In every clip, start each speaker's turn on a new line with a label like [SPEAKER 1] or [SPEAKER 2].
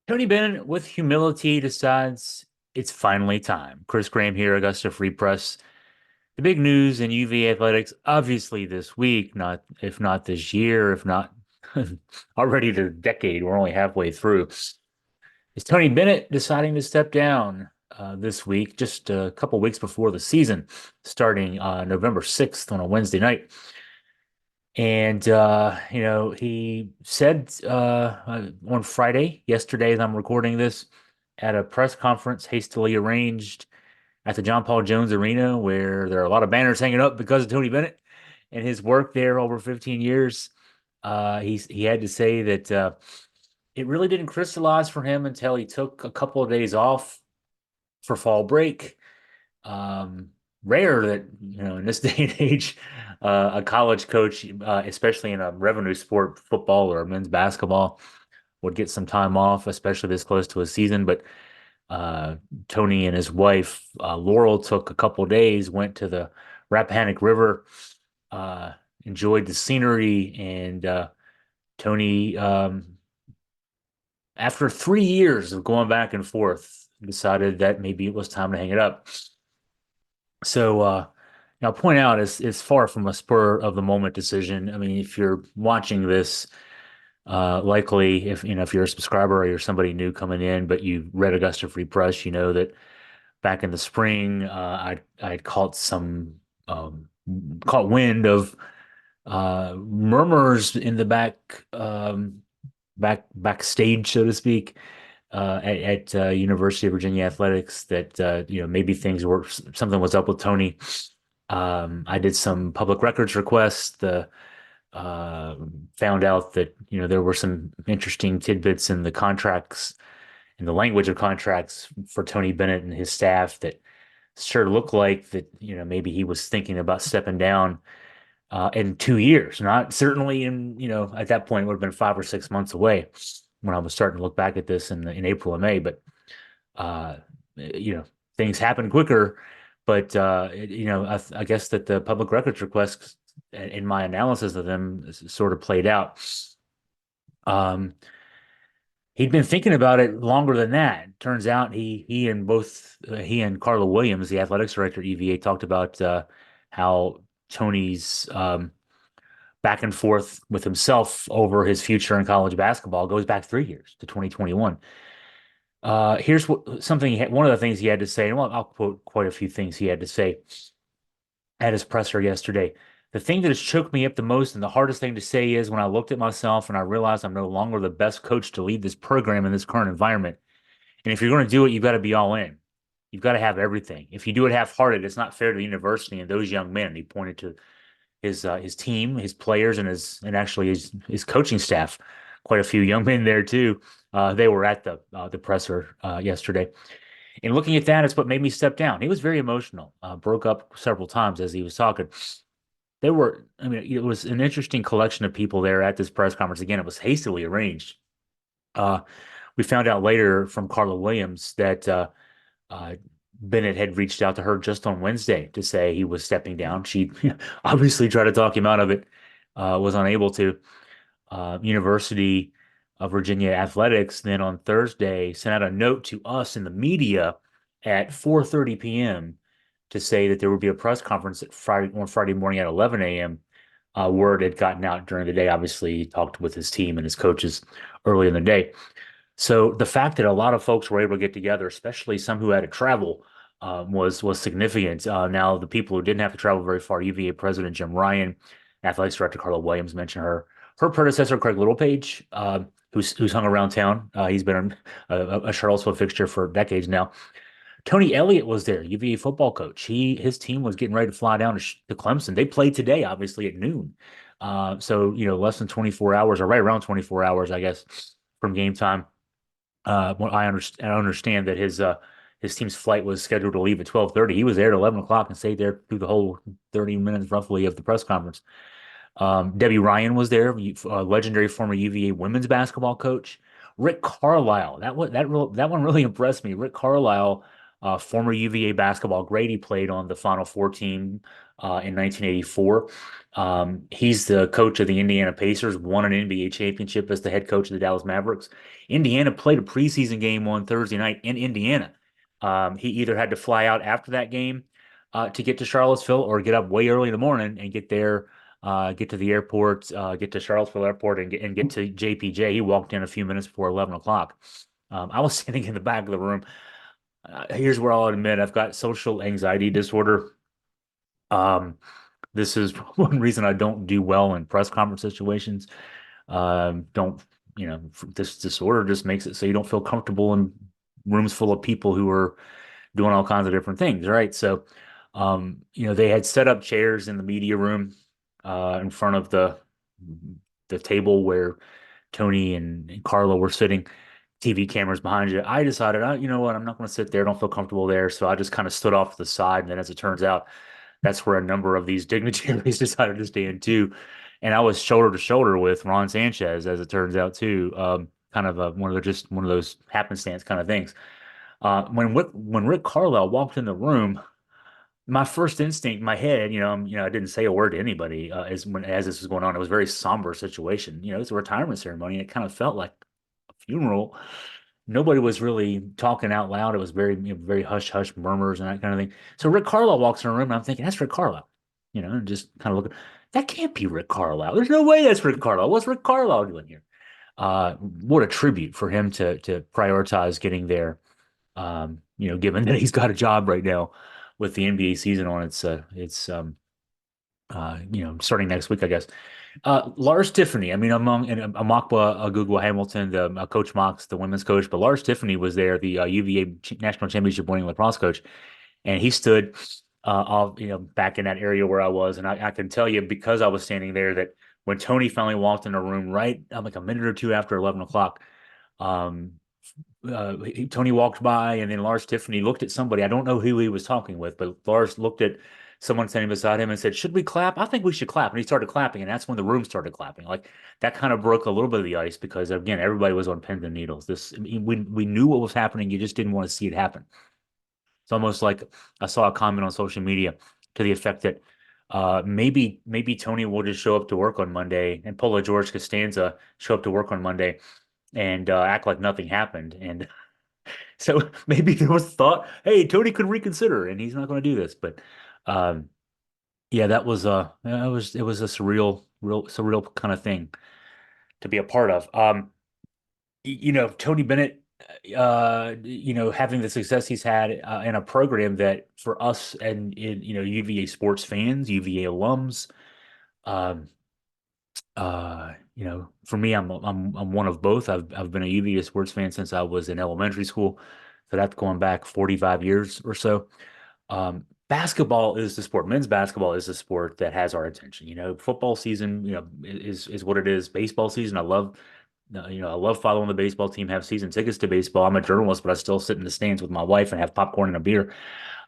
[SPEAKER 1] Tony Bennett, with humility, decides it's finally time. Chris Graham here, Augusta Free Press. The big news in UVA athletics, obviously this week, not if not this year, if not already the decade. We're only halfway through. Is Tony Bennett deciding to step down this week, just a couple weeks before the season, starting November 6th on a Wednesday night? And he said on Friday, yesterday, as I'm recording this, at a press conference hastily arranged at the John Paul Jones Arena, where there are a lot of banners hanging up because of Tony Bennett and his work there over 15 years. He had to say that it really didn't crystallize for him until he took a couple of days off for fall break. Um, Rare that, in this day and age, a college coach, especially in a revenue sport, football or men's basketball, would get some time off, especially this close to a season. But uh, Tony and his wife, Laurel, took a couple of days, went to the Rappahannock River, uh, enjoyed the scenery, and Tony, after 3 years of going back and forth, decided that maybe it was time to hang it up. So, I'll point out it's far from a spur of the moment decision. I mean, if you're watching this, likely if you're a subscriber or you're somebody new coming in, but you read Augusta Free Press, you know that back in the spring, I caught wind of murmurs in the backstage, so to speak, at University of Virginia Athletics that maybe things were something was up with Tony. I did some public records requests. The Found out that there were some interesting tidbits in the contracts, in the language of contracts for Tony Bennett and his staff that sure looked like that maybe he was thinking about stepping down in 2 years. Not certainly in, at that point it would have been 5 or 6 months away when I was starting to look back at this in April and May. But uh, you know, things happen quicker. But I guess that the public records requests, in my analysis of them, sort of played out. Um, he'd been thinking about it longer than that. Turns out he and Carla Williams, the athletics director at UVA, talked about how Tony's back and forth with himself over his future in college basketball goes back 3 years to 2021. Here's one of the things he had to say, and well, I'll quote quite a few things he had to say at his presser yesterday. The thing that has choked me up the most and the hardest thing to say is when I looked at myself and I realized I'm no longer the best coach to lead this program in this current environment. And if you're going to do it, you've got to be all in. You've got to have everything. If you do it half-hearted, it's not fair to the university and those young men. He pointed to his team, his players, and actually his coaching staff. Quite a few young men there too. They were at the presser yesterday. And looking at that, it's what made me step down. He was very emotional. Broke up several times as he was talking. I mean, it was an interesting collection of people there at this press conference. Again, it was hastily arranged. Uh, we found out later from Carla Williams that uh, Bennett had reached out to her just on Wednesday to say he was stepping down. She obviously tried to talk him out of it, was unable to. University of Virginia Athletics then on Thursday sent out a note to us in the media at 4:30 p.m. to say that there would be a press conference on Friday morning at 11 a.m. Word had gotten out during the day. Obviously, he talked with his team and his coaches early in the day. So the fact that a lot of folks were able to get together, especially some who had to travel, was significant. Now, the people who didn't have to travel very far, UVA President Jim Ryan, Athletics Director Carla Williams mentioned her. Her predecessor, Craig Littlepage, who's hung around town. He's been a Charlottesville fixture for decades now. Tony Elliott was there, UVA football coach. His team was getting ready to fly down to Clemson. They played today, obviously at noon. So less than 24 hours, or right around 24 hours, I guess, from game time. I understand that his team's flight was scheduled to leave at 12:30. He was there at 11 o'clock and stayed there through the whole 30 minutes roughly of the press conference. Debbie Ryan was there, a legendary former UVA women's basketball coach. Rick Carlisle, that one really impressed me. Rick Carlisle former UVA basketball great. He played on the Final Four team in 1984. He's the coach of the Indiana Pacers, won an NBA championship as the head coach of the Dallas Mavericks. Indiana played a preseason game on Thursday night in Indiana. He either had to fly out after that game to get to Charlottesville or get up way early in the morning and get there, get to the airport, get to Charlottesville Airport and get to JPJ. He walked in a few minutes before 11 o'clock. I was sitting in the back of the room. Here's where I'll admit I've got social anxiety disorder. Um, this is one reason I don't do well in press conference situations. Don't, this disorder just makes it so you don't feel comfortable in rooms full of people who are doing all kinds of different things, right? So, they had set up chairs in the media room in front of the table where Tony and Carlo were sitting. TV cameras behind you. I decided, you know what, I'm not going to sit there. I don't feel comfortable there. So I just kind of stood off to the side. And then, as it turns out, that's where a number of these dignitaries decided to stand too. And I was shoulder to shoulder with Ron Sanchez, as it turns out too. Kind of one of those happenstance kind of things. When Rick Carlisle walked in the room, my first instinct, in my head, I didn't say a word to anybody as this was going on. It was a very somber situation. It's a retirement ceremony. And it kind of felt like a funeral. Nobody was really talking out loud. It was very hush hush murmurs and that kind of thing. So Rick Carlisle walks in the room, and I'm thinking that's Rick Carlisle, and just kind of looking. That can't be Rick Carlisle. There's no way that's Rick Carlisle. What's Rick Carlisle doing here? What a tribute for him to prioritize getting there. Given that he's got a job right now with the NBA season on, starting next week, I guess. Lars Tiffany, I mean, among Amakwa Agugwa Hamilton, the Coach Mox, the women's coach, but Lars Tiffany was there, the UVA national championship winning lacrosse coach, and he stood back in that area where I was, and I can tell you because I was standing there that when Tony finally walked in the room, right, like a minute or two after 11 o'clock, um, Tony walked by, and then Lars Tiffany looked at somebody. I don't know who he was talking with, but Lars looked at someone standing beside him and said, "Should we clap? I think we should clap." And he started clapping, and that's when the room started clapping. Like that kind of broke a little bit of the ice because again, everybody was on pins and needles. We knew what was happening. You just didn't want to see it happen. It's almost like I saw a comment on social media to the effect that maybe Tony will just show up to work on Monday and Paula George Costanza show up to work on Monday and act like nothing happened. And so maybe there was thought, hey, Tony could reconsider, and he's not going to do this. But um, yeah, it was a surreal kind of thing to be a part of. Tony Bennett, having the success he's had in a program that for us and in UVA sports fans, UVA alums, um, for me, I'm one of both. I've been a UVA sports fan since I was in elementary school, so that's going back 45 years or so. Basketball is the sport. Men's basketball is the sport that has our attention. Football season, is what it is. Baseball season, I love following the baseball team. Have season tickets to baseball. I'm a journalist, but I still sit in the stands with my wife and have popcorn and a beer.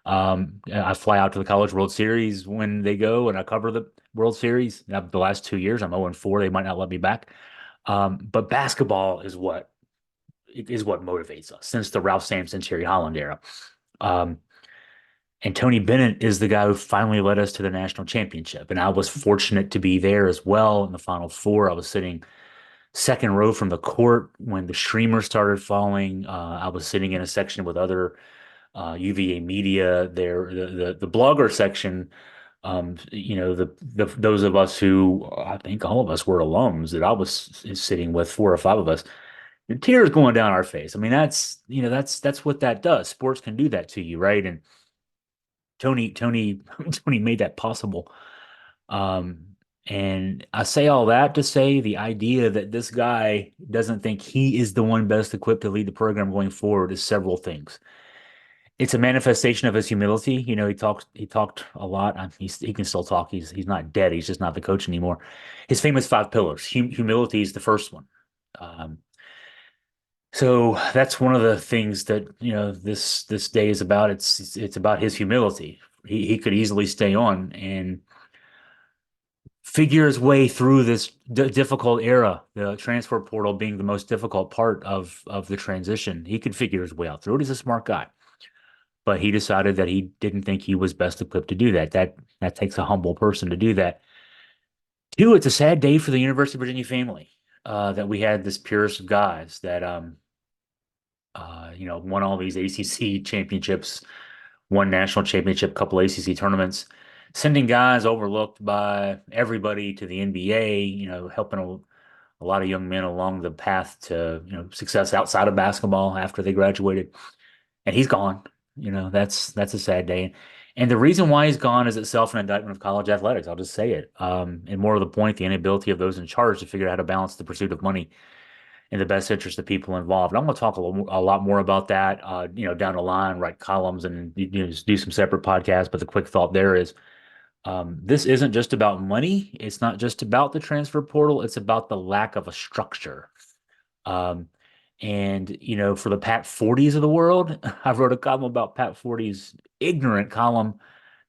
[SPEAKER 1] I fly out to the College World Series when they go, and I cover the World Series. Now, the last 2 years, I'm 0-4. They might not let me back. But basketball is what motivates us since the Ralph Sampson, Terry Holland era. Um, and Tony Bennett is the guy who finally led us to the national championship. And I was fortunate to be there as well in the Final Four. I was sitting second row from the court when the streamers started falling. I was sitting in a section with other UVA media there, the blogger section. Those of us who I think all of us were alums that I was sitting with, four or five of us, the tears going down our face. I mean, that's what that does. Sports can do that to you, right? And Tony Tony made that possible. And I say all that to say the idea that this guy doesn't think he is the one best equipped to lead the program going forward is several things. It's a manifestation of his humility. He talked a lot. He can still talk. He's not dead. He's just not the coach anymore. His famous five pillars. Humility is the first one. Um, so that's one of the things that this day is about. It's about his humility. He could easily stay on and figure his way through this difficult era, the transfer portal being the most difficult part of the transition. He could figure his way out through it. He's a smart guy. but he decided that he didn't think he was best equipped to do that. That takes a humble person to do that. Two, it's a sad day for the University of Virginia family that we had this purest of guys that won all these ACC championships, one national championship, couple ACC tournaments, sending guys overlooked by everybody to the NBA, helping a lot of young men along the path to, success outside of basketball after they graduated. And he's gone. That's a sad day. And the reason why he's gone is itself an indictment of college athletics. I'll just say it. And more to the point, the inability of those in charge to figure out how to balance the pursuit of money in the best interest of people involved. And I'm going to talk a lot more about that, down the line, write columns and just do some separate podcasts. But the quick thought there is, this isn't just about money. It's not just about the transfer portal. It's about the lack of a structure. Um, for the Pat Forties of the world, I wrote a column about Pat Forty's ignorant column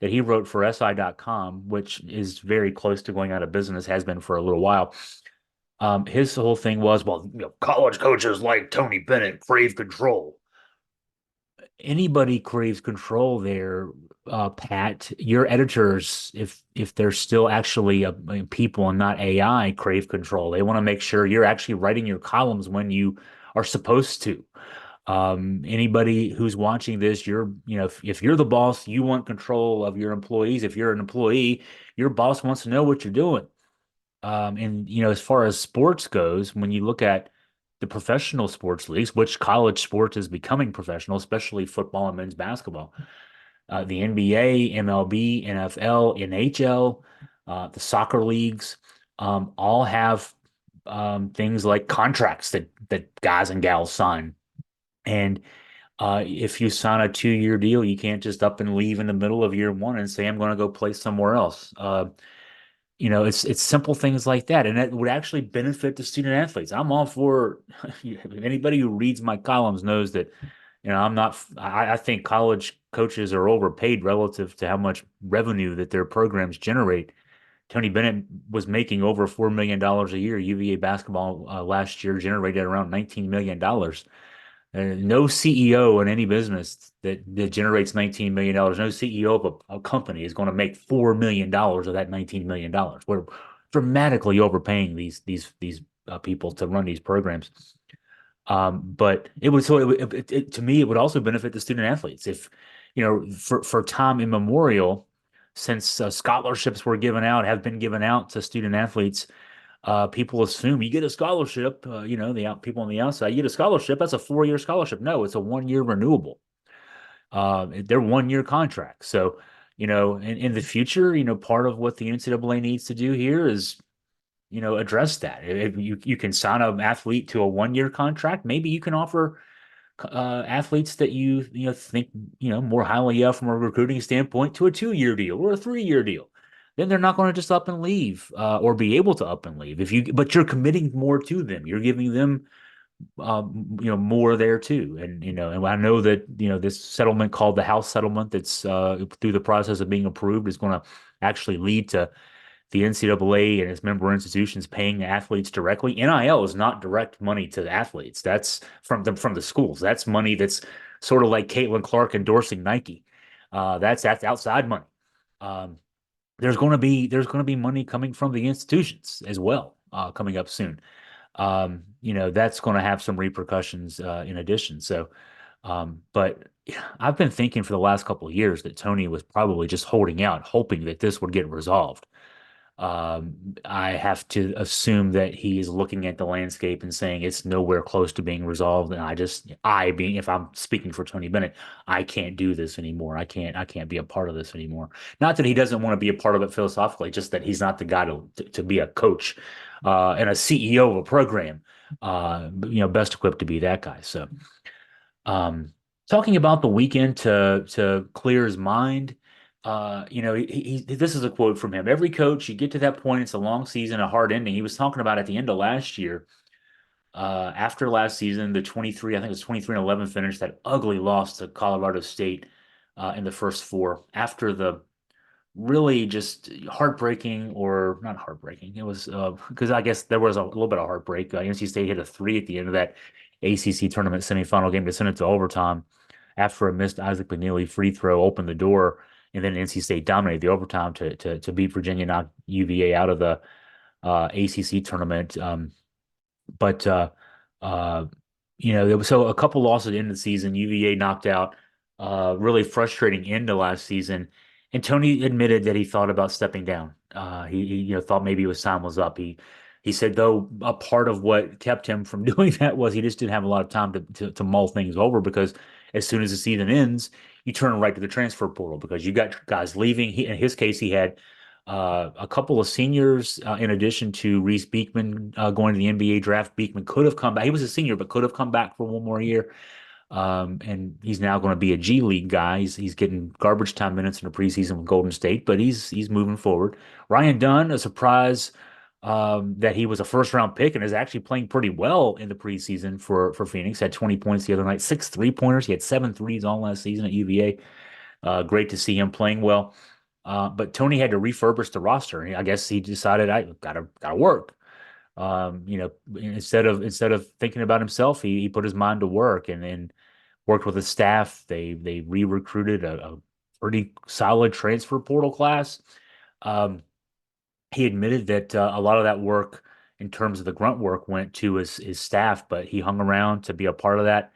[SPEAKER 1] that he wrote for SI.com, which is very close to going out of business, has been for a little while. His whole thing was, well, college coaches like Tony Bennett crave control. Anybody craves control there, Pat. Your editors, if they're still actually people and not AI, crave control. They want to make sure you're actually writing your columns when you are supposed to. Anybody who's watching this, if you're the boss, you want control of your employees. If you're an employee, your boss wants to know what you're doing. As far as sports goes, when you look at the professional sports leagues, which college sports is becoming professional, especially football and men's basketball, the NBA, MLB, NFL, NHL, the soccer leagues, all have things like contracts that guys and gals sign. And if you sign a 2-year deal, you can't just up and leave in the middle of year one and say, I'm going to go play somewhere else. It's simple things like that, and that would actually benefit the student athletes. I'm all for anybody who reads my columns knows that, I'm not. I think college coaches are overpaid relative to how much revenue that their programs generate. Tony Bennett was making over $4 million a year. UVA basketball last year generated around $19 million. No CEO in any business that generates $19 million, no CEO of a company is going to make $4 million of that $19 million. We're dramatically overpaying these people to run these programs. But to me, it would also benefit the student athletes if, for time immemorial, since scholarships have been given out to student athletes. People assume you get a scholarship, people on the outside, you get a scholarship, that's a 4-year scholarship. No, it's a 1-year renewable. They're 1-year contracts. So, in the future, part of what the NCAA needs to do here is, address that. If you can sign an athlete to a 1-year contract, maybe you can offer athletes that you think more highly of from a recruiting standpoint to a 2-year deal or a 3-year deal. Then they're not going to just up and leave or be able to up and leave. But you're committing more to them. You're giving them more there too. And I know that this settlement called the House settlement that's through the process of being approved is going to actually lead to the NCAA and its member institutions paying athletes directly. NIL is not direct money to the athletes. That's from the schools. That's money that's sort of like Caitlin Clark endorsing Nike. That's outside money. There's going to be money coming from the institutions as well, coming up soon. That's going to have some repercussions in addition. So, but I've been thinking for the last couple of years that Tony was probably just holding out, hoping that this would get resolved. I have to assume that he is looking at the landscape and saying it's nowhere close to being resolved. And if I'm speaking for Tony Bennett, I can't do this anymore. I can't be a part of this anymore. Not that he doesn't want to be a part of it philosophically, just that he's not the guy to be a coach, and a CEO of a program, best equipped to be that guy. So, um, talking about the weekend to clear his mind. This is a quote from him. Every coach, you get to that point, it's a long season, a hard ending. He was talking about at the end of last year, after last season, the 23, I think it was 23-11 finish, that ugly loss to Colorado State in the first four. After the really just heartbreaking, or not heartbreaking, it was because I guess there was a little bit of heartbreak. NC State hit a three at the end of that ACC tournament semifinal game to send it to overtime after a missed Isaac McNeely free throw opened the door, and then NC State dominated the overtime to beat Virginia, knock UVA out of the ACC tournament. But uh, there was so a couple losses in the season. UVA knocked out really frustrating end of last season, and Tony admitted that he thought about stepping down. He thought maybe his time was up. He said though a part of what kept him from doing that was he just didn't have a lot of time to mull things over because as soon as the season ends, you turn right to the transfer portal because you got guys leaving. In his case, he had a couple of seniors, in addition to Reese Beekman going to the NBA draft. Beekman could have come back. He was a senior, but could have come back for one more year. And he's now going to be a G League guy. He's getting garbage time minutes in the preseason with Golden State, but he's moving forward. Ryan Dunn, a surprise that he was a first round pick and is actually playing pretty well in the preseason for Phoenix. Had 20 points the other night, 6 3-pointers. He had 7 threes all last season at UVA. Great to see him playing well. But Tony had to refurbish the roster. I guess he decided I gotta work. Instead of thinking about himself, he put his mind to work and then worked with his staff. They re-recruited a pretty solid transfer portal class. Um, he admitted that a lot of that work in terms of the grunt work went to his staff, but he hung around to be a part of that.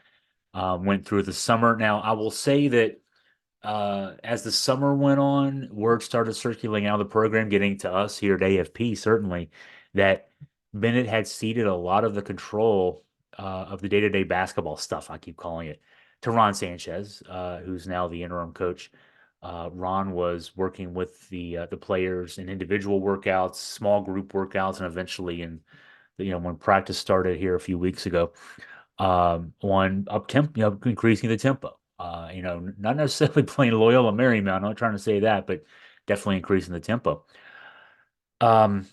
[SPEAKER 1] Went through the summer. Now, I will say that as the summer went on, word started circulating out of the program, getting to us here at AFP, certainly, that Bennett had ceded a lot of the control of the day-to-day basketball stuff, I keep calling it, to Ron Sanchez, who's now the interim coach. Ron was working with the players in individual workouts, small group workouts, and eventually when practice started here a few weeks ago, on up temp, increasing the tempo. Not necessarily playing Loyola Marymount. I'm not trying to say that, but definitely increasing the tempo. Um,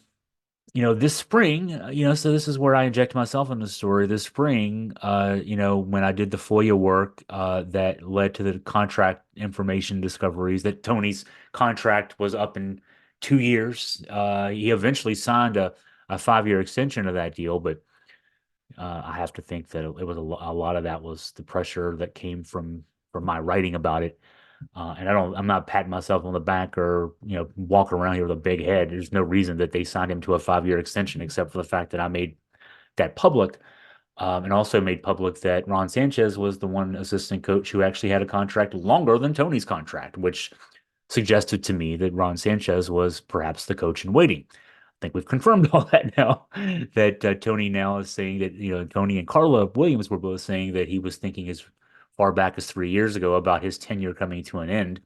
[SPEAKER 1] this spring, so this is where I inject myself in the story. This spring, when I did the FOIA work, that led to the contract information discoveries that Tony's contract was up in 2 years. He eventually signed a 5-year extension of that deal, but I have to think that it was a lot of that was the pressure that came from my writing about it. And I'm not patting myself on the back or, walking around here with a big head. There's no reason that they signed him to a 5-year extension except for the fact that I made that public, and also made public that Ron Sanchez was the one assistant coach who actually had a contract longer than Tony's contract, which suggested to me that Ron Sanchez was perhaps the coach in waiting. I think we've confirmed all that now. That Tony now is saying that, Tony and Carla Williams were both saying that he was thinking as far back as 3 years ago about his tenure coming to an end.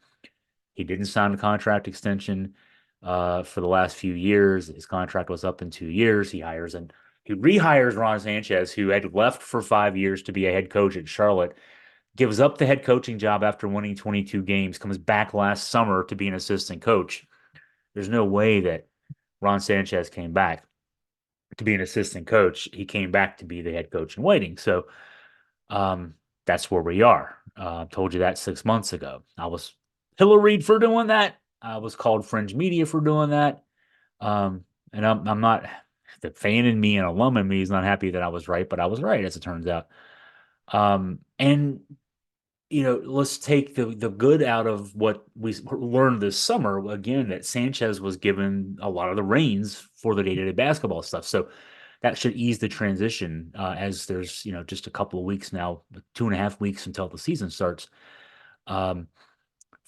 [SPEAKER 1] He didn't sign a contract extension for the last few years. His contract was up in 2 years. He rehires Ron Sanchez, who had left for 5 years to be a head coach at Charlotte, gives up the head coaching job after winning 22 games, comes back last summer to be an assistant coach. There's no way that Ron Sanchez came back to be an assistant coach. He came back to be the head coach in waiting. So that's where we are. Told you that 6 months ago. I was pilloried for doing that. I was called fringe media for doing that. And I'm not, the fan in me and alum in me is not happy that I was right, but I was right, as it turns out. And let's take the good out of what we learned this summer. Again, that Sanchez was given a lot of the reins for the day-to-day basketball stuff. So that should ease the transition, as there's, just a couple of weeks now, 2.5 weeks until the season starts,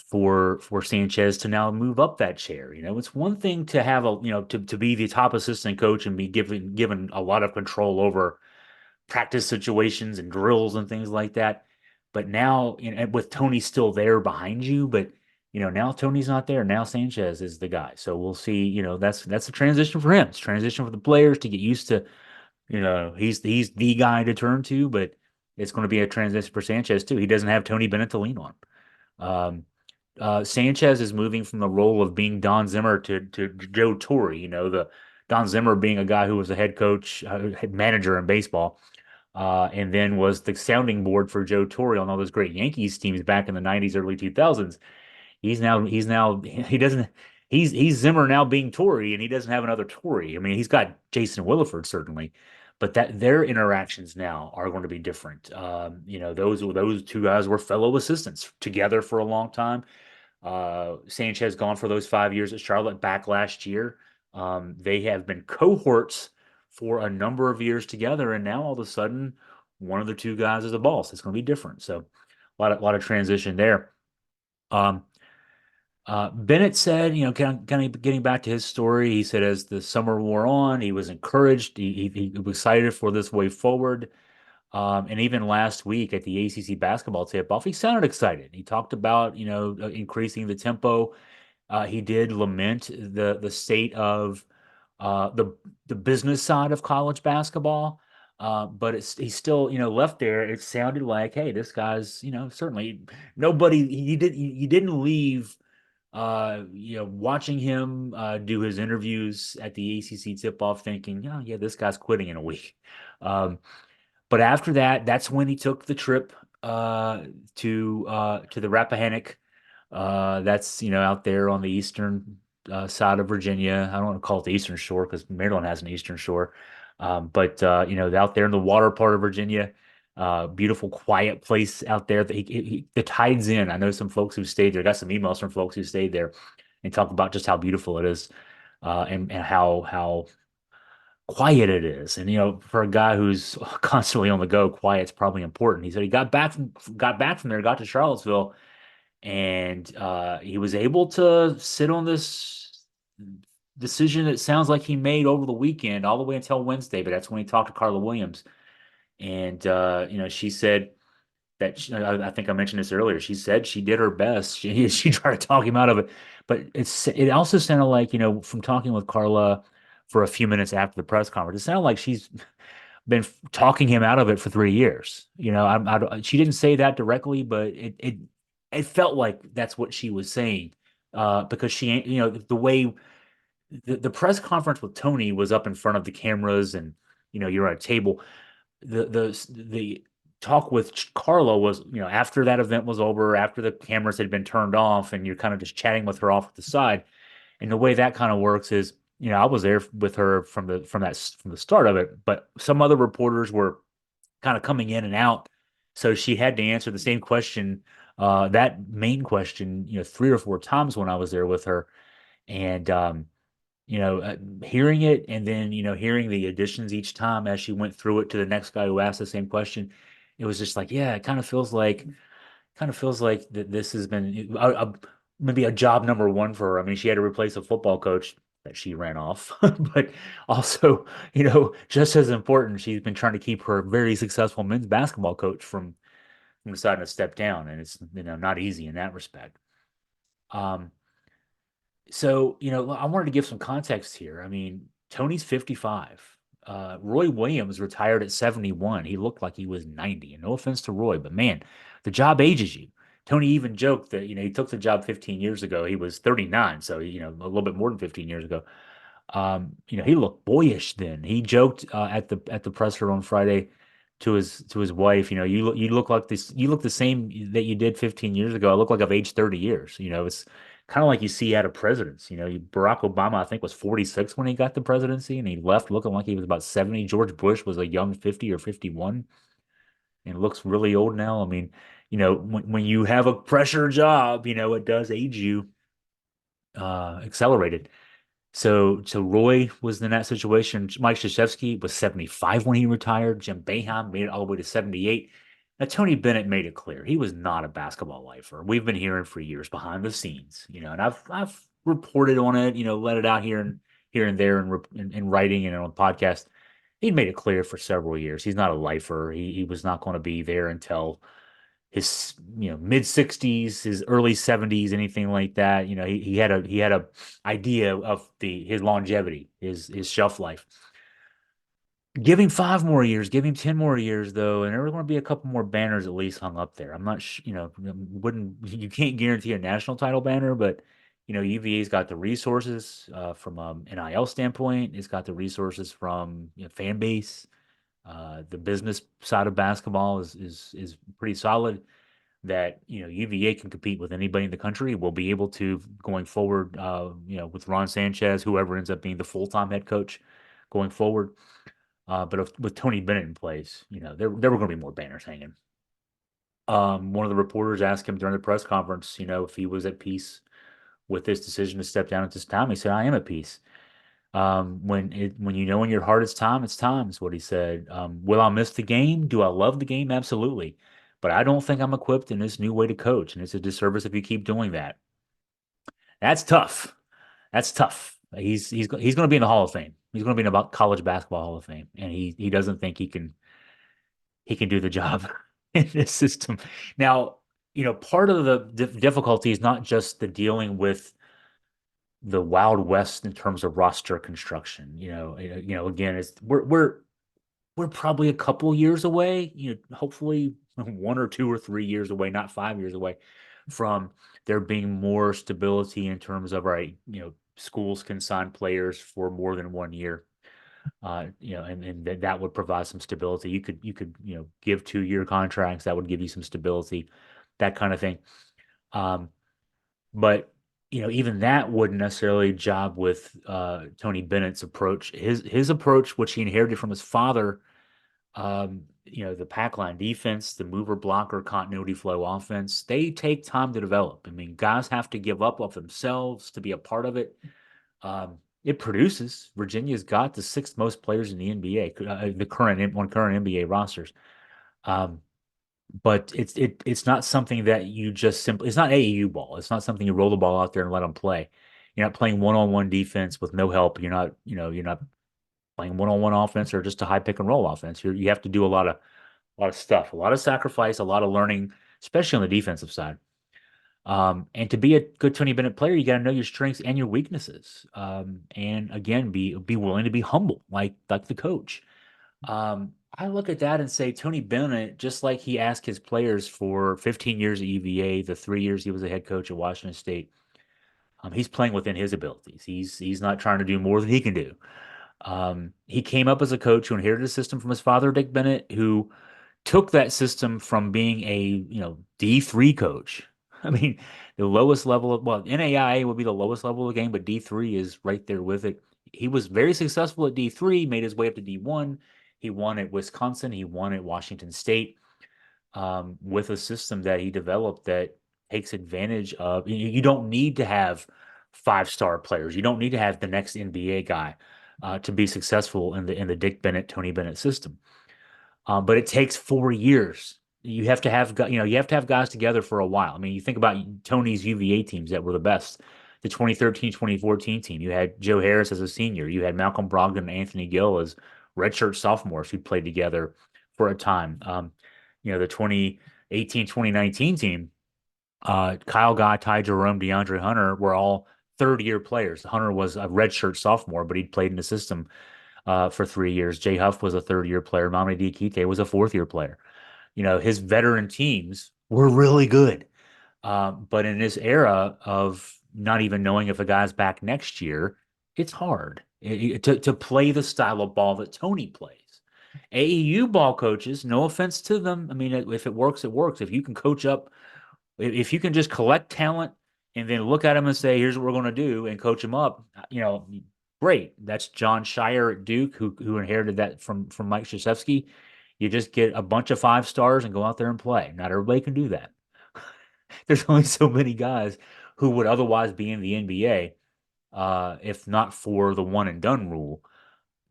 [SPEAKER 1] for Sanchez to now move up that chair. It's one thing to have to be the top assistant coach and be given a lot of control over practice situations and drills and things like that. But now, with Tony still there behind you, but now Tony's not there. Now Sanchez is the guy. So we'll see. That's a transition for him. It's a transition for the players to get used to. He's the guy to turn to, but it's going to be a transition for Sanchez too. He doesn't have Tony Bennett to lean on. Sanchez is moving from the role of being Don Zimmer to Joe Torre. The Don Zimmer being a guy who was a head coach, head manager in baseball, and then was the sounding board for Joe Torre on all those great Yankees teams back in the '90s, early 2000s. He's Zimmer now being Torre, and he doesn't have another Torre. I mean, he's got Jason Williford certainly, but that their interactions now are going to be different. Those two guys were fellow assistants together for a long time. Sanchez gone for those 5 years at Charlotte back last year. They have been cohorts for a number of years together, and now all of a sudden, one of the two guys is a boss. It's going to be different. So, a lot of transition there. Um, Bennett said, kind of getting back to his story, he said as the summer wore on, he was encouraged. He was excited for this way forward. And even last week at the ACC basketball tip-off, he sounded excited. He talked about, increasing the tempo. He did lament the state of the business side of college basketball. But he's still, left there. It sounded like, hey, this guy's, certainly nobody. He didn't leave. Watching him do his interviews at the ACC tip-off, thinking, oh yeah, this guy's quitting in a week. Um, but after that, that's when he took the trip to the Rappahannock. That's out there on the eastern side of Virginia. I don't want to call it the Eastern Shore because Maryland has an Eastern Shore, but out there in the water part of Virginia, beautiful, quiet place out there. The tide's in. I know some folks who stayed there. Got some emails from folks who stayed there and talk about just how beautiful it is, and how quiet it is. And for a guy who's constantly on the go, quiet's probably important. He said he got back from there, got to Charlottesville, and he was able to sit on this decision that sounds like he made over the weekend, all the way until Wednesday. But that's when he talked to Carla Williams, and she said that I think I mentioned this earlier. She said she did her best. She tried to talk him out of it, but it also sounded like from talking with Carla for a few minutes after the press conference, it sounded like she's been talking him out of it for 3 years. She didn't say that directly, but it felt like that's what she was saying, because she, the way the press conference with Tony was up in front of the cameras, and you're at a table. The talk with Carlo was, after that event was over, after the cameras had been turned off, and you're kind of just chatting with her off to the side. And the way that kind of works is, I was there with her from the start of it, but some other reporters were kind of coming in and out, so she had to answer the same question, that main question, 3 or 4 times when I was there with her, and hearing it, and then hearing the additions each time as she went through it to the next guy who asked the same question. It was just like, yeah, it kind of feels like that this has been maybe a job number one for her. I mean, she had to replace a football coach that she ran off, but also, just as important, she's been trying to keep her very successful men's basketball coach from deciding to step down, and it's not easy in that respect. Um, so, I wanted to give some context here. I mean, Tony's 55. Roy Williams retired at 71. He looked like he was 90. And no offense to Roy, but man, the job ages you. Tony even joked that, he took the job 15 years ago. He was 39, so, a little bit more than 15 years ago. He looked boyish then. He joked at the presser on Friday to his wife, you look like this, you look the same that you did 15 years ago. I look like I've aged 30 years. It's kind of like you see out of presidents. Barack Obama, I think, was 46 when he got the presidency, and he left looking like he was about 70. George Bush was a young 50 or 51 and looks really old now. I mean, when you have a pressure job, it does age you accelerated. So Roy was in that situation. Mike Krzyzewski was 75 when he retired. Jim Boeheim made it all the way to 78. Now, Tony Bennett made it clear he was not a basketball lifer. We've been hearing for years behind the scenes, and I've reported on it, let it out here and there in writing and on podcast. He'd made it clear for several years he's not a lifer. He was not going to be there until his mid 60s, his early 70s, anything like that. He had a idea of his longevity, his shelf life. Give him 5 more years, give him 10 more years, though, and there are going to be a couple more banners at least hung up there. I'm not, wouldn't you can't guarantee a national title banner, but UVA's got the resources from NIL standpoint. It's got the resources from fan base. The business side of basketball is pretty solid. That UVA can compete with anybody in the country. We'll be able to going forward. With Ron Sanchez, whoever ends up being the full-time head coach going forward. With Tony Bennett in place, there were going to be more banners hanging. One of the reporters asked him during the press conference, if he was at peace with his decision to step down at this time. He said, "I am at peace. When you know in your heart it's time," is what he said. Will I miss the game? Do I love the game? Absolutely. But I don't think I'm equipped in this new way to coach, and it's a disservice if you keep doing that. That's tough. That's tough. He's going to be in the Hall of Fame. He's going to be in the college basketball Hall of Fame, and he doesn't think he can do the job in this system. Now, part of the difficulty is not just the dealing with the Wild West in terms of roster construction. Again, it's we're probably a couple years away, hopefully 1 or 2 or 3 years away, not 5 years away from there being more stability in terms of, right, schools can sign players for more than 1 year. And that would provide some stability. You could give 2 year contracts that would give you some stability, that kind of thing. Um, but even that wouldn't necessarily jibe with Tony Bennett's approach. His approach, which he inherited from his father, the pack line defense, the mover blocker, continuity flow offense, they take time to develop. I mean, guys have to give up of themselves to be a part of it. It produces. Virginia's got the sixth most players in the NBA, the current NBA rosters. Um, but it's not something that you just simply. It's not AAU ball. It's not something you roll the ball out there and let them play. You're not playing one-on-one defense with no help. You're not playing one-on-one offense or just a high pick and roll offense. You have to do a lot of stuff, a lot of sacrifice, a lot of learning, especially on the defensive side. And to be a good Tony Bennett player, you got to know your strengths and your weaknesses. And again, be willing to be humble, like the coach. I look at that and say Tony Bennett, just like he asked his players for 15 years at UVA, the 3 years he was a head coach at Washington State, he's playing within his abilities. He's not trying to do more than he can do. He came up as a coach who inherited a system from his father, Dick Bennett, who took that system from being a D3 coach. I mean, the lowest level of, well, NAIA would be the lowest level of the game, but D3 is right there with it. He was very successful at D3, made his way up to D1. He won at Wisconsin. He won at Washington State, with a system that he developed that takes advantage of. You don't need to have five-star players. You don't need to have the next NBA guy to be successful in the Dick Bennett, Tony Bennett system. But it takes 4 years. You have to have guys together for a while. I mean, you think about Tony's UVA teams that were the best. The 2013, 2014 team. You had Joe Harris as a senior. You had Malcolm Brogdon and Anthony Gill as redshirt sophomores who played together for a time. The 2018, 2019 team, Kyle Guy, Ty Jerome, DeAndre Hunter were all third-year players. Hunter was a redshirt sophomore, but he'd played in the system for 3 years. Jay Huff was a third-year player. Mamadi Diakite was a fourth-year player. His veteran teams were really good. But in this era of not even knowing if a guy's back next year, it's hard to play the style of ball that Tony plays. AEU ball coaches, no offense to them. I mean, if it works, it works. If you can coach up, if you can just collect talent and then look at them and say, "Here's what we're going to do," and coach them up, great. That's John Shire at Duke, who inherited that from Mike Krzyzewski. You just get a bunch of five stars and go out there and play. Not everybody can do that. There's only so many guys who would otherwise be in the NBA, if not for the one and done rule,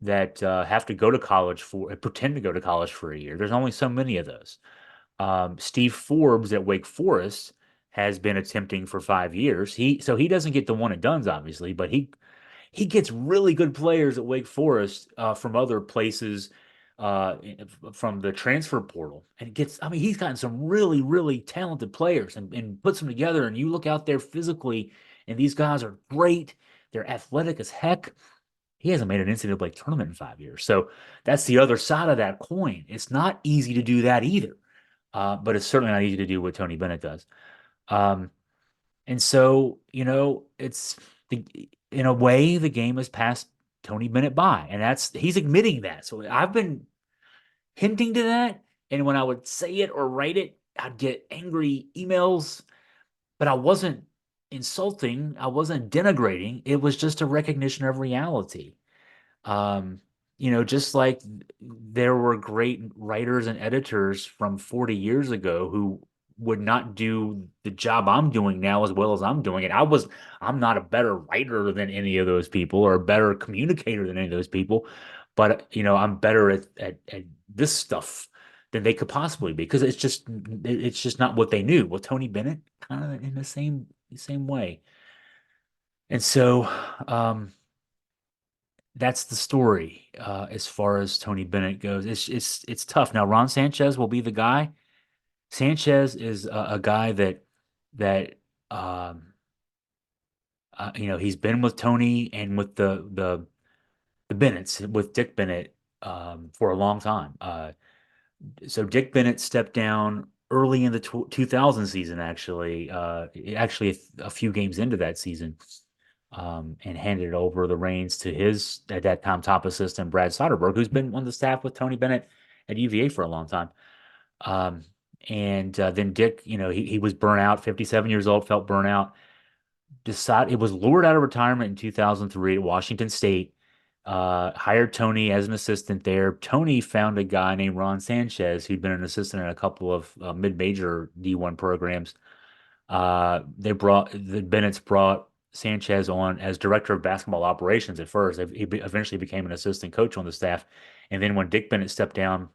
[SPEAKER 1] that have to go to college pretend to go to college for a year. There's only so many of those. Steve Forbes at Wake Forest has been attempting for 5 years. He doesn't get the one and dones, obviously, but he gets really good players at Wake Forest from other places, uh, from the transfer portal, and I mean, he's gotten some really, really talented players and puts them together. And you look out there physically, and these guys are great. They're athletic as heck. He hasn't made an NCAA tournament in 5 years. So that's the other side of that coin. It's not easy to do that either. But it's certainly not easy to do what Tony Bennett does. Um, and so, in a way, the game has passed Tony Bennett by, and he's admitting that. So I've been hinting to that, and when I would say it or write it, I'd get angry emails, but I wasn't insulting, I wasn't denigrating. It was just a recognition of reality. Um, just like there were great writers and editors from 40 years ago who would not do the job I'm doing now as well as I'm doing it. I'm not a better writer than any of those people or a better communicator than any of those people, but I'm better at this stuff than they could possibly be because it's just not what they knew. Well, Tony Bennett kind of in the same way. And so, that's the story as far as Tony Bennett goes. It's tough. Now Ron Sanchez will be the guy. Sanchez is a guy that um, he's been with Tony and with the Bennetts with Dick Bennett for a long time. So Dick Bennett stepped down early in the 2000 season, actually a few games into that season, and handed over the reins to his at that time top assistant Brad Soderberg, who's been on the staff with Tony Bennett at UVA for a long time. Um, and then Dick, he was burnt out, 57 years old, felt burnout, decided it was lured out of retirement in 2003 at Washington State. Hired Tony as an assistant there. Tony found a guy named Ron Sanchez who'd been an assistant in a couple of mid-major D1 programs. The Bennett's brought Sanchez on as director of basketball operations at first. Eventually became an assistant coach on the staff. And then when Dick Bennett stepped down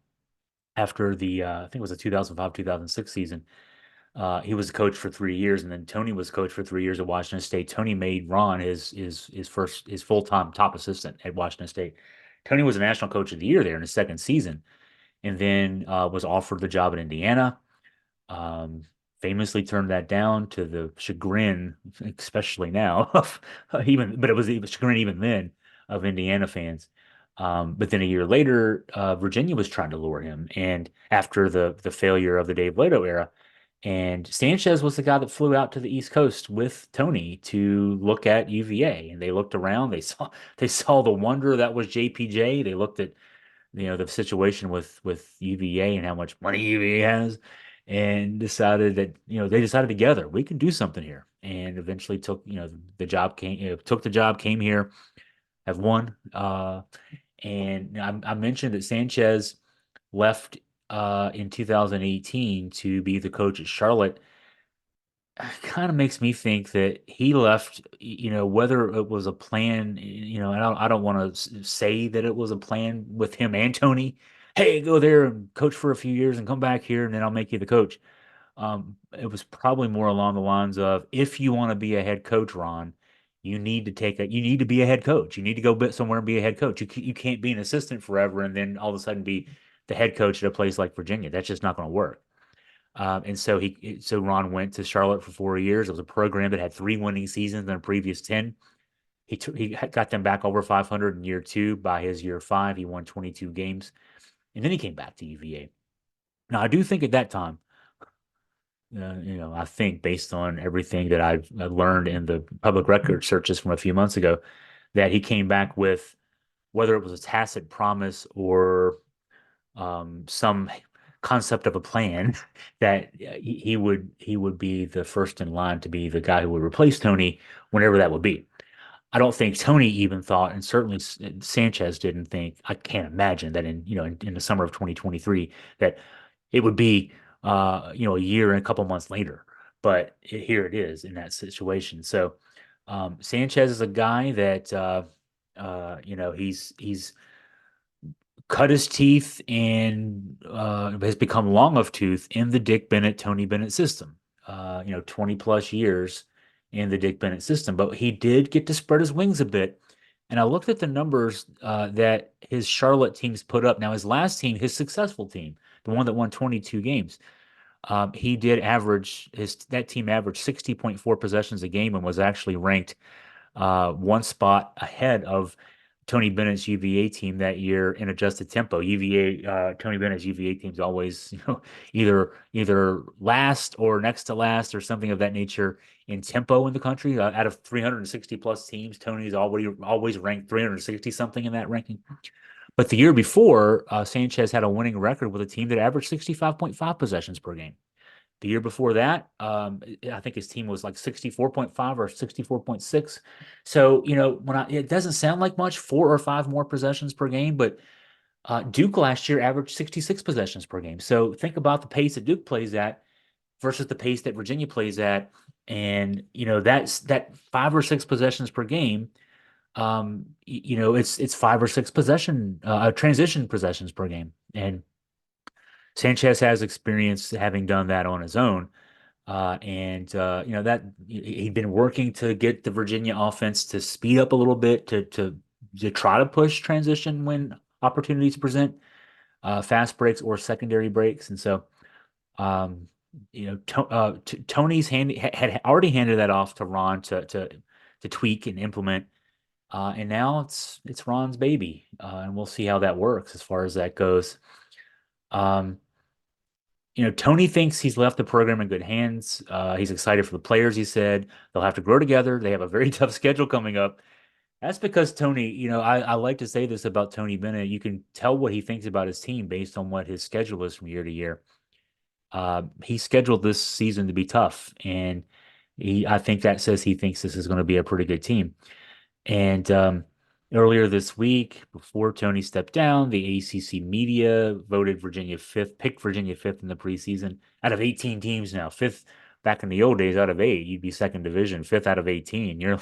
[SPEAKER 1] after I think it was the 2005-2006 season, he was a coach for 3 years, and then Tony was coach for 3 years at Washington State. Tony made Ron his full-time top assistant at Washington State. Tony was a national coach of the year there in his second season, and then was offered the job at Indiana. Um, Famously turned that down to the chagrin, especially now, of but it was the chagrin even then of Indiana fans. But then a year later, Virginia was trying to lure him, and after the failure of the Dave Leto era, and Sanchez was the guy that flew out to the East Coast with Tony to look at UVA, and they looked around, they saw the wonder that was JPJ. They looked at the situation with UVA and how much money UVA has, and they decided together we can do something here, and eventually took the job, came here, have won. And I mentioned that Sanchez left in 2018 to be the coach at Charlotte. Kind of makes me think that he left, whether it was a plan, I don't want to say that it was a plan with him and Tony. Hey, go there and coach for a few years and come back here, and then I'll make you the coach. It was probably more along the lines of, if you want to be a head coach, Ron, you need to be a head coach. You need to go somewhere and be a head coach. You can't be an assistant forever and then all of a sudden be the head coach at a place like Virginia. That's just not going to work. And so Ron went to Charlotte for 4 years. It was a program that had three winning seasons in the previous 10. He got them back over 500 in year two. By his year five, he won 22 games, and then he came back to UVA. Now, I do think at that time, I think based on everything that I've learned in the public record searches from a few months ago, that he came back with, whether it was a tacit promise or some concept of a plan, that he would be the first in line to be the guy who would replace Tony whenever that would be. I don't think Tony even thought, and certainly Sanchez didn't think. I can't imagine that in the summer of 2023 that it would be a year and a couple months later. But here it is in that situation. So Sanchez is a guy that he's cut his teeth and has become long of tooth in the Dick Bennett, Tony Bennett system. 20 plus years in the Dick Bennett system, but he did get to spread his wings a bit. And I looked at the numbers that his Charlotte teams put up. Now, his last team, his successful team, the one that won 22 games, that team averaged 60.4 possessions a game and was actually ranked one spot ahead of Tony Bennett's UVA team that year in adjusted tempo. Tony Bennett's UVA team's always, either last or next to last or something of that nature in tempo in the country. Out of 360 plus teams, Tony's always ranked 360 something in that ranking. But the year before, Sanchez had a winning record with a team that averaged 65.5 possessions per game. The year before that, I think his team was like 64.5 or 64.6. So, it doesn't sound like much, 4 or 5 more possessions per game, but Duke last year averaged 66 possessions per game. So think about the pace that Duke plays at versus the pace that Virginia plays at. And, that 5 or 6 possessions per game. It's 5 or 6 transition possessions per game. And Sanchez has experience having done that on his own. And that he'd been working to get the Virginia offense to speed up a little bit to try to push transition when opportunities present, fast breaks or secondary breaks. And so, um, Tony's had already handed that off to Ron to tweak and implement. And now it's Ron's baby, and we'll see how that works as far as that goes. Um, Tony thinks he's left the program in good hands. He's excited for the players. He said they'll have to grow together. They have a very tough schedule coming up. That's because Tony, I like to say this about Tony Bennett. You can tell what he thinks about his team based on what his schedule is from year to year. He scheduled this season to be tough, and I think that says he thinks this is going to be a pretty good team. And earlier this week, before Tony stepped down, the ACC media voted Virginia fifth, picked Virginia fifth in the preseason out of 18 teams now. Fifth back in the old days out of eight, you'd be second division. Fifth out of 18, you're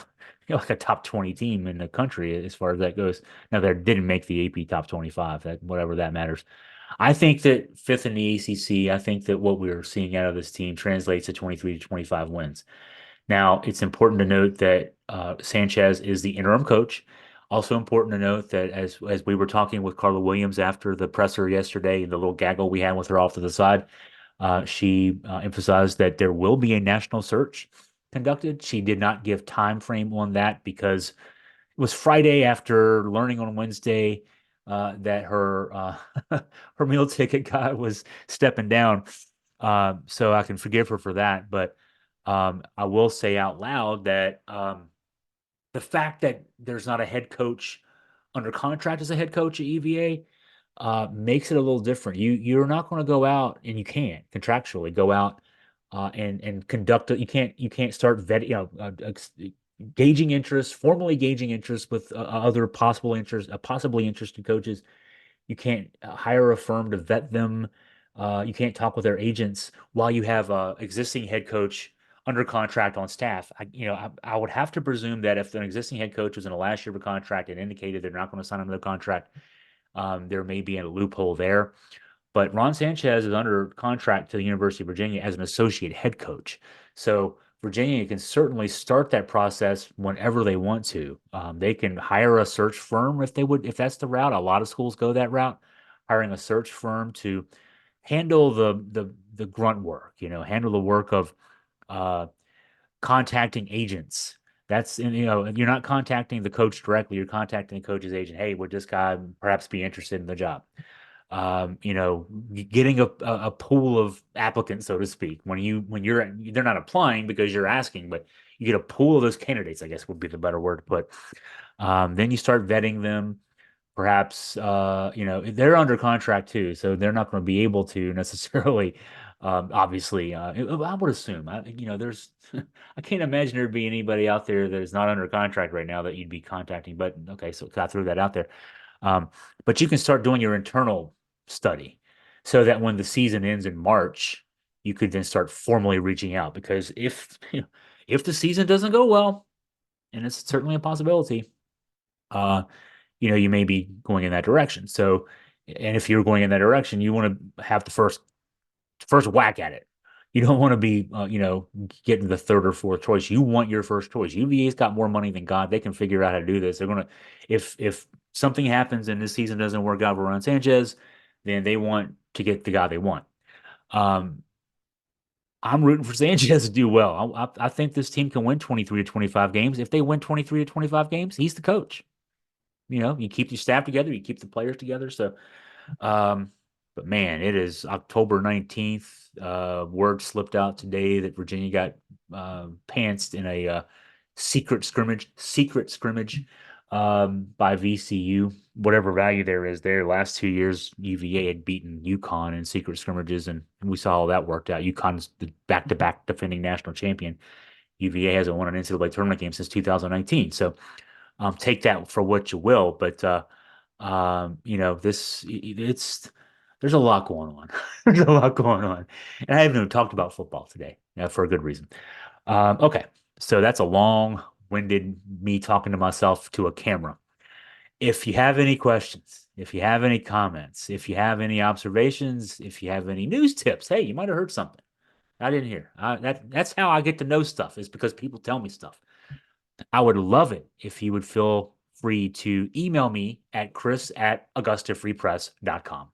[SPEAKER 1] like a top 20 team in the country as far as that goes. Now, they didn't make the AP top 25, whatever that matters. I think that fifth in the ACC, I think that what we're seeing out of this team translates to 23 to 25 wins. Now, it's important to note that Sanchez is the interim coach. Also important to note that as we were talking with Carla Williams after the presser yesterday, the little gaggle we had with her off to the side, she emphasized that there will be a national search conducted. She did not give time frame on that because it was Friday after learning on Wednesday that her her meal ticket guy was stepping down. So I can forgive her for that, but I will say out loud that the fact that there's not a head coach under contract as a head coach at UVA makes it a little different. You're not going to go out, and you can't contractually go out and conduct it. You can't start vetting, gauging interest, formally gauging interest with other possible interest, possibly interested coaches. You can't hire a firm to vet them. You can't talk with their agents while you have a existing head coach under contract on staff. I would have to presume that if an existing head coach was in the last year of a contract and indicated they're not going to sign another contract, there may be a loophole there. But Ron Sanchez is under contract to the University of Virginia as an associate head coach. So Virginia can certainly start that process whenever they want to. They can hire a search firm if that's the route. A lot of schools go that route, hiring a search firm to handle the grunt work, handle the work of uh, contacting agents. You're not contacting the coach directly. You're contacting the coach's agent. Hey, would this guy perhaps be interested in the job? Getting a pool of applicants, so to speak, they're not applying because you're asking, but you get a pool of those candidates, I guess would be the better word to put. Then you start vetting them. Perhaps, they're under contract too, so they're not going to be able to necessarily, obviously, I would assume, there's, I can't imagine there be anybody out there that is not under contract right now that you'd be contacting, but okay, so I threw that out there. But you can start doing your internal study so that when the season ends in March, you could then start formally reaching out because if the season doesn't go well, and it's certainly a possibility, uh, you may be going in that direction. So, and if you're going in that direction, you want to have the first whack at it. You don't want to be, getting the third or fourth choice. You want your first choice. UVA's got more money than God. They can figure out how to do this. They're gonna, if something happens and this season doesn't work out for Ron Sanchez, then they want to get the guy they want. Um, I'm rooting for Sanchez to do well. I think this team can win 23 to 25 games. If they win 23 to 25 games, he's the coach. You keep your staff together, you keep the players together. So, um, but man, it is October 19th. Word slipped out today that Virginia got pantsed in a secret scrimmage. by VCU. Whatever value there is there. Last 2 years, UVA had beaten UConn in secret scrimmages, and we saw how that worked out. UConn's the back-to-back defending national champion. UVA hasn't won an NCAA tournament game since 2019. So take that for what you will. But this it's there's a lot going on. There's a lot going on, and I haven't even talked about football today for a good reason. Okay, so that's a long-winded me talking to myself to a camera. If you have any questions, if you have any comments, if you have any observations, if you have any news tips, hey, you might have heard something I didn't hear. That's how I get to know stuff is because people tell me stuff. I would love it if you would feel free to email me at chris@augustafreepress.com.